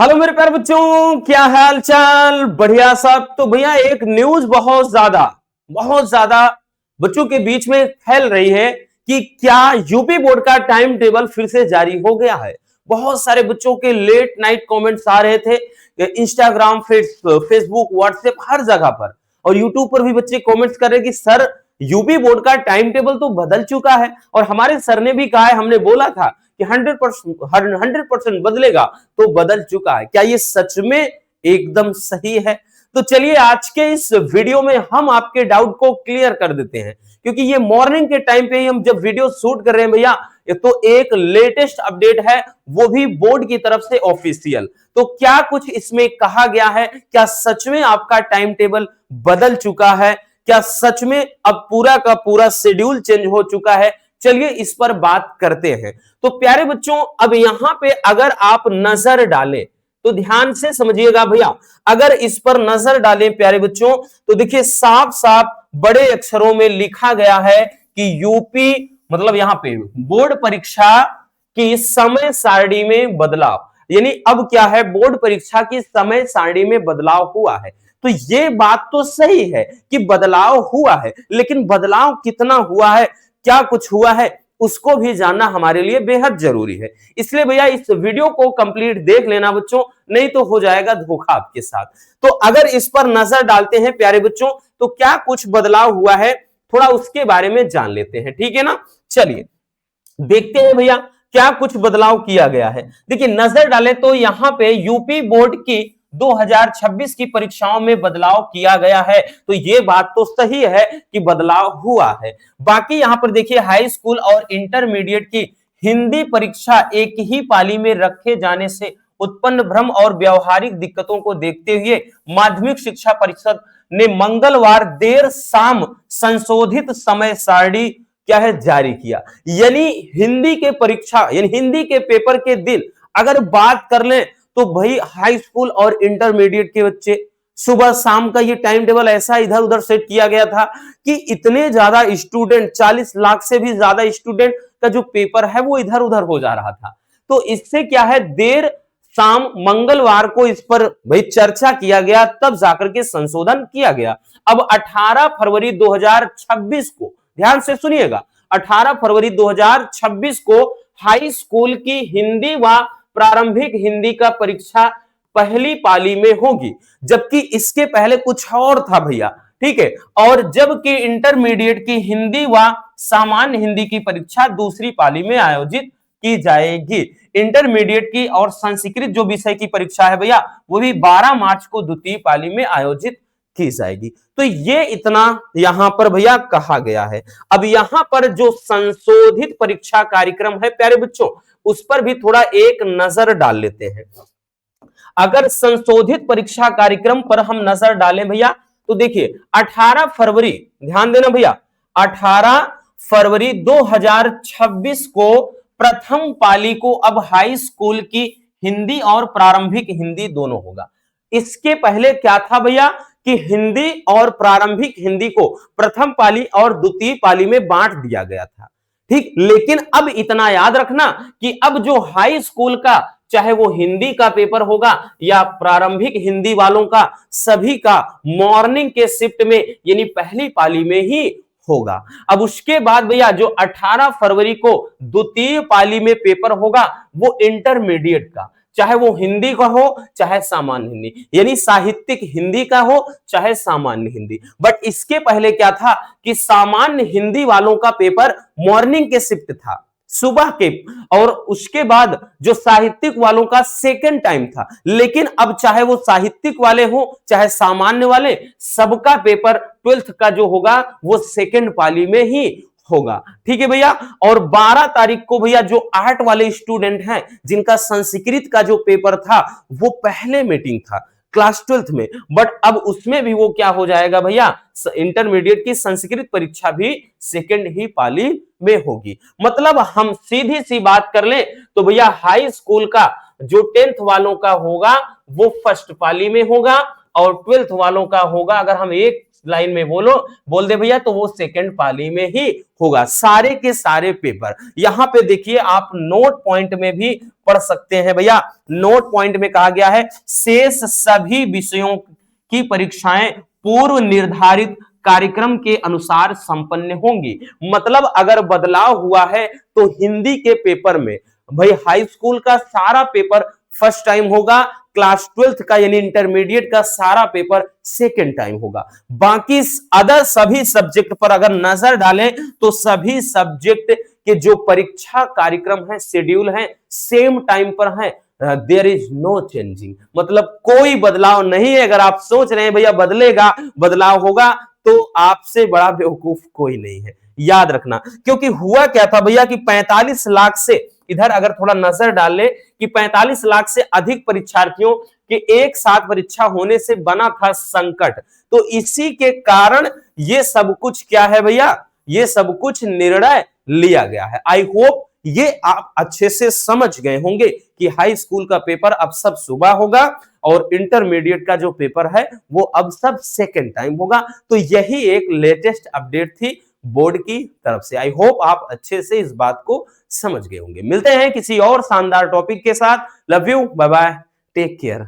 Hello मेरे प्यारे बच्चों, क्या हाल चाल? बढ़िया सब। तो भैया एक न्यूज बहुत ज्यादा बच्चों के बीच में फैल रही है कि क्या यूपी बोर्ड का टाइम टेबल फिर से जारी हो गया है। बहुत सारे बच्चों के लेट नाइट कमेंट्स आ रहे थे इंस्टाग्राम, फेसबुक, व्हाट्सएप, हर जगह पर, और यूट्यूब पर भी बच्चे कमेंट्स कर रहे हैं कि सर यूपी बोर्ड का टाइम टेबल तो बदल चुका है। और हमारे सर ने भी कहा है, हमने बोला था कि 100% बदलेगा, तो बदल चुका है। क्या ये सच में एकदम सही है? तो चलिए आज के इस वीडियो में हम आपके डाउट को क्लियर कर देते हैं, क्योंकि ये मॉर्निंग के टाइम पे ही हम जब वीडियो शूट कर रहे हैं भैया, तो एक लेटेस्ट अपडेट है, वो भी बोर्ड की तरफ से ऑफिशियल। तो क्या कुछ इसमें कहा गया है? क्या सच में आपका टाइम टेबल बदल चुका है? क्या सच में अब पूरा का पूरा शेड्यूल चेंज हो चुका है? चलिए इस पर बात करते हैं। तो प्यारे बच्चों, अब यहां पे अगर आप नजर डालें तो ध्यान से समझिएगा भैया, अगर इस पर नजर डालें प्यारे बच्चों, तो देखिए साफ साफ बड़े अक्षरों में लिखा गया है कि यूपी, मतलब यहां पे बोर्ड परीक्षा की समय सारणी में बदलाव, यानी अब क्या है, बोर्ड परीक्षा की समय सारणी में बदलाव हुआ है। तो ये बात तो सही है कि बदलाव हुआ है, लेकिन बदलाव कितना हुआ है, क्या कुछ हुआ है, उसको भी जानना हमारे लिए बेहद जरूरी है। इसलिए भैया इस वीडियो को कंप्लीट देख लेना बच्चों, नहीं तो हो जाएगा धोखा आपके साथ। तो अगर इस पर नजर डालते हैं प्यारे बच्चों, तो क्या कुछ बदलाव हुआ है, थोड़ा उसके बारे में जान लेते हैं, ठीक है ना। चलिए देखते हैं भैया क्या कुछ बदलाव किया गया है। देखिए नजर डालें तो यहां पे यूपी बोर्ड की 2026 की परीक्षाओं में बदलाव किया गया है, तो ये बात तो सही है कि बदलाव हुआ है। बाकी यहां पर देखिए हाई स्कूल और इंटरमीडिएट की हिंदी परीक्षा एक ही पाली में रखे जाने से उत्पन्न भ्रम और व्यवहारिक दिक्कतों को देखते हुए माध्यमिक शिक्षा परिषद ने मंगलवार देर शाम संशोधित समय सारणी क्या है जारी किया। यानी हिंदी के परीक्षा, यानी हिंदी के पेपर के दिन अगर बात कर लें तो भाई हाई स्कूल और इंटरमीडिएट के बच्चे सुबह शाम का ये टाइम टेबल ऐसा इधर उधर सेट किया गया था कि इतने ज्यादा स्टूडेंट, 40 लाख से भी ज्यादा स्टूडेंट का जो पेपर है वो इधर उधर हो जा रहा था। तो इससे क्या है, देर शाम मंगलवार को इस पर भाई चर्चा किया गया, तब जाकर के संशोधन किया गया। अब 18 फरवरी 2026 को, ध्यान से सुनिएगा, 18 फरवरी 2026 को हाई स्कूल की हिंदी व प्रारंभिक हिंदी का परीक्षा पहली पाली में होगी, जबकि इसके पहले कुछ और था भैया, ठीक है। और जबकि इंटरमीडिएट की हिंदी व सामान्य हिंदी की परीक्षा दूसरी पाली में आयोजित की जाएगी। इंटरमीडिएट की और संस्कृत जो विषय की परीक्षा है भैया, वो भी 12 मार्च को द्वितीय पाली में आयोजित की जाएगी। तो ये इतना यहां पर भैया कहा गया है। अब यहां पर जो संशोधित परीक्षा कार्यक्रम है प्यारे बच्चों, उस पर भी थोड़ा एक नजर डाल लेते हैं। अगर संशोधित परीक्षा कार्यक्रम पर हम नजर डालें भैया, तो देखिए 18 फरवरी, ध्यान देना भैया, 18 फरवरी 2026 को प्रथम पाली को अब हाई स्कूल की हिंदी और प्रारंभिक हिंदी दोनों होगा। इसके पहले क्या था भैया कि हिंदी और प्रारंभिक हिंदी को प्रथम पाली और द्वितीय पाली में बांट दिया गया था, ठीक। लेकिन अब इतना याद रखना कि अब जो हाई स्कूल का, चाहे वो हिंदी का पेपर होगा या प्रारंभिक हिंदी वालों का, सभी का मॉर्निंग के शिफ्ट में यानी पहली पाली में ही होगा। अब उसके बाद भैया जो 18 फरवरी को द्वितीय पाली में पेपर होगा, वो इंटरमीडिएट का, चाहे वो हिंदी का हो चाहे सामान्य हिंदी, यानी साहित्यिक हिंदी का हो चाहे सामान्य हिंदी। बट इसके पहले क्या था कि सामान्य हिंदी वालों का पेपर मॉर्निंग के शिफ्ट था, सुबह के, और उसके बाद जो साहित्यिक वालों का सेकंड टाइम था। लेकिन अब चाहे वो साहित्यिक वाले हो चाहे सामान्य वाले, सबका पेपर 12th का जो होगा वो सेकंड पाली में ही होगा, ठीक है भैया। और 12 तारीख को भैया जो आर्ट वाले स्टूडेंट हैं जिनका संस्कृत का जो पेपर था वो पहले मीटिंग था क्लास 12th में, बट अब उसमें भी वो क्या हो जाएगा भैया, इंटरमीडिएट की संस्कृत परीक्षा भी सेकंड ही पाली में होगी। मतलब हम सीधी सी बात कर ले तो भैया हाई स्कूल का जो 10th वालों का होगा वो फर्स्ट पाली में होगा, और 12th वालों का होगा, अगर हम एक लाइन में बोल दे भैया तो वो सेकंड पाली में ही होगा, सारे के सारे पेपर। यहां पे देखिए आप नोट पॉइंट में भी पढ़ सकते हैं भैया। नोट पॉइंट में कहा गया है शेष सभी विषयों की परीक्षाएं पूर्व निर्धारित कार्यक्रम के अनुसार संपन्न होंगी। मतलब अगर बदलाव हुआ है तो हिंदी के पेपर में भाई हाई स्कूल का सारा पेपर फर्स्ट टाइम होगा, क्लास 12th का यानी इंटरमीडिएट का सारा पेपर सेकेंड टाइम होगा। बाकी अदर सभी सब्जेक्ट पर अगर नजर डालें तो सभी सब्जेक्ट के जो परीक्षा कार्यक्रम है, शेड्यूल है, सेम टाइम पर है। देयर इज नो चेंजिंग, मतलब कोई बदलाव नहीं है। अगर आप सोच रहे हैं भैया बदलेगा, बदलाव होगा, तो आपसे बड़ा बेवकूफ कोई नहीं है, याद रखना। क्योंकि हुआ क्या था भैया कि 45 लाख से, इधर अगर थोड़ा नजर डाल ले कि 45 लाख से अधिक परीक्षार्थियों के एक साथ परीक्षा होने से बना था संकट। तो इसी के कारण ये सब कुछ क्या है भैया, ये सब कुछ निर्णय लिया गया है। आई होप ये आप अच्छे से समझ गए होंगे कि हाई स्कूल का पेपर अब सब सुबह होगा और इंटरमीडिएट का जो पेपर है वो अब सब सेकेंड टाइम होगा। तो यही एक लेटेस्ट अपडेट थी बोर्ड की तरफ से। आई होप आप अच्छे से इस बात को समझ गए होंगे। मिलते हैं किसी और शानदार टॉपिक के साथ। Love you, bye bye, take care.